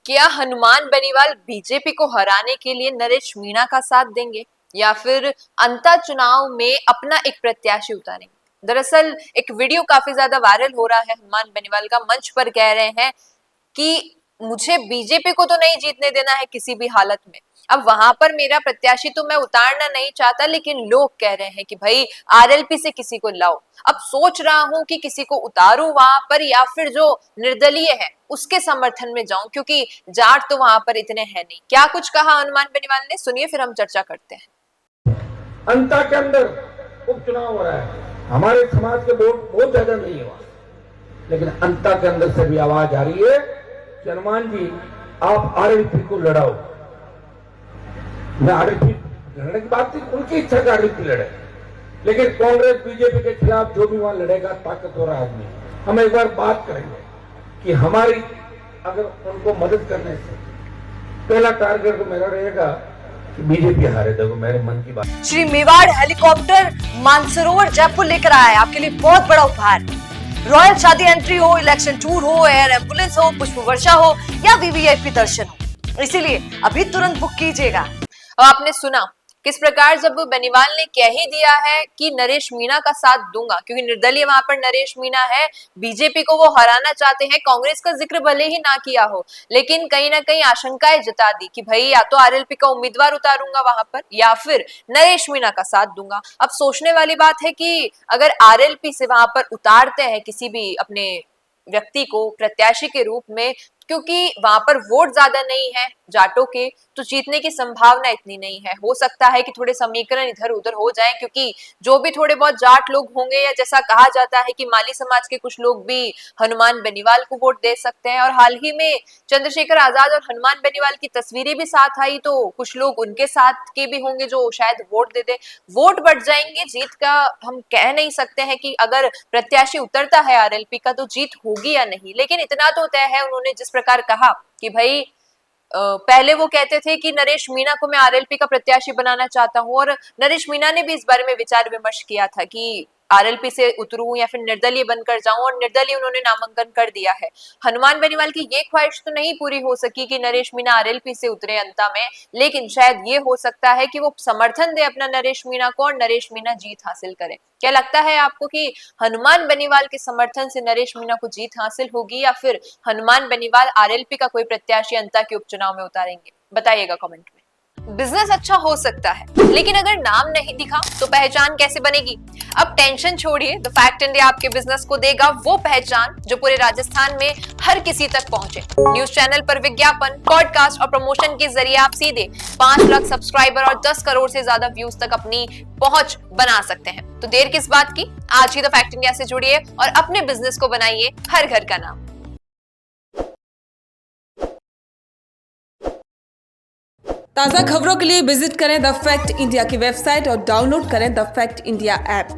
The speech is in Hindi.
क्या हनुमान बेनीवाल बीजेपी को हराने के लिए नरेश मीणा का साथ देंगे या फिर अंता चुनाव में अपना एक प्रत्याशी उतारेंगे? दरअसल एक वीडियो काफी ज्यादा वायरल हो रहा है। हनुमान बेनीवाल का मंच पर कह रहे हैं कि मुझे बीजेपी को तो नहीं जीतने देना है किसी भी हालत में। अब वहां पर मेरा प्रत्याशी तो मैं उतारना नहीं चाहता, लेकिन लोग कह रहे हैं कि भाई आरएलपी से किसी को लाओ। अब सोच रहा हूं कि किसी को उतारूं वहां पर या फिर जो निर्दलीय है उसके समर्थन में जाऊं, क्योंकि जाट तो वहां पर इतने हैं नहीं। क्या कुछ कहा हनुमान बेनीवाल ने, सुनिए फिर हम चर्चा करते हैं। अंता के अंदर उपचुनाव हो रहा है, हमारे समाज के वोट बहुत ज्यादा नहीं हुआ, लेकिन अंता के अंदर से भी आवाज आ रही है कि हनुमान जी आप आरएलपी को लड़ाओ। मैं आरएलपी लड़ने की बात थी, उनकी इच्छा का आरएलपी लड़े, लेकिन कांग्रेस बीजेपी के खिलाफ जो भी वहां लड़ेगा ताकतवर आदमी। हम एक बार बात करेंगे कि हमारी अगर उनको मदद करने से पहला टारगेट तो मेरा रहेगा कि बीजेपी हारे। देखो मेरे मन की बात। श्री मेवाड़ हेलीकॉप्टर मानसरोवर जयपुर लेकर आया है आपके लिए बहुत बड़ा उपहार। रॉयल शादी एंट्री हो, इलेक्शन टूर हो, एयर एम्बुलेंस हो, पुष्प वर्षा हो या वीवीआईपी दर्शन हो, इसीलिए अभी तुरंत बुक कीजिएगा। अब आपने सुना किस प्रकार जब बेनीवाल ने कह ही दिया है कि नरेश मीणा का साथ दूंगा, क्योंकि निर्दलीय वहां पर नरेश मीणा है, बीजेपी को वो हराना चाहते हैं। कांग्रेस का जिक्र भले ही ना किया हो, लेकिन कहीं ना कहीं आशंकाएं जता दी कि भाई या तो आरएलपी का उम्मीदवार उतारूंगा वहां पर या फिर नरेश मीणा का साथ दूंगा। अब सोचने वाली बात है कि अगर आरएलपी से वहां पर उतारते हैं किसी भी अपने व्यक्ति को प्रत्याशी के रूप में, क्योंकि वहां पर वोट ज्यादा नहीं है जाटों के, तो जीतने की संभावना इतनी नहीं है। हो सकता है कि थोड़े समीकरण इधर उधर हो जाएं, क्योंकि जो भी थोड़े बहुत जाट लोग होंगे या जैसा कहा जाता है कि माली समाज के कुछ लोग भी हनुमान बेनीवाल को वोट दे सकते हैं। और हाल ही में चंद्रशेखर आजाद और हनुमान बेनीवाल की तस्वीरें भी साथ आई, तो कुछ लोग उनके साथ के भी होंगे जो शायद वोट दे दे। वोट बढ़ जाएंगे, जीत का हम कह नहीं सकते हैं कि अगर प्रत्याशी उतरता है आरएलपी का तो जीत होगी या नहीं, लेकिन इतना तो तय है उन्होंने जिस प्रकार कहा कि भाई पहले वो कहते थे कि नरेश मीणा को मैं आरएलपी का प्रत्याशी बनाना चाहता हूं, और नरेश मीणा ने भी इस बारे में विचार विमर्श किया था कि आरएलपी से उतरूं या फिर निर्दलीय बनकर जाऊं, और निर्दलीय उन्होंने नामांकन कर दिया है। हनुमान बेनीवाल की ये ख्वाहिश तो नहीं पूरी हो सकी कि नरेश मीणा आरएलपी से उतरे अंता में, लेकिन शायद ये हो सकता है कि वो समर्थन दे अपना नरेश मीणा को और नरेश मीणा जीत हासिल करे। क्या लगता है आपको कि हनुमान बेनीवाल के समर्थन से नरेश मीणा को जीत हासिल होगी या फिर हनुमान बेनीवाल आरएलपी का कोई प्रत्याशी अंता के उपचुनाव में उतारेंगे? बताइएगा कमेंट में। बिजनेस अच्छा हो सकता है, लेकिन अगर नाम नहीं दिखा तो पहचान कैसे बनेगी? अब टेंशन छोड़िए, द फैक्ट इंडिया आपके बिजनेस को देगा वो पहचान जो पूरे राजस्थान में हर किसी तक पहुंचे। न्यूज चैनल पर विज्ञापन, पॉडकास्ट और प्रमोशन के जरिए आप सीधे 5 लाख सब्सक्राइबर और 10 करोड़ से ज्यादा व्यूज तक अपनी पहुंच बना सकते हैं। तो देर किस बात की, आज ही द फैक्ट इंडिया से जुड़िए और अपने बिजनेस को बनाइए हर घर का नाम। ताज़ा खबरों के लिए विजिट करें द फैक्ट इंडिया की वेबसाइट और डाउनलोड करें द फैक्ट इंडिया ऐप।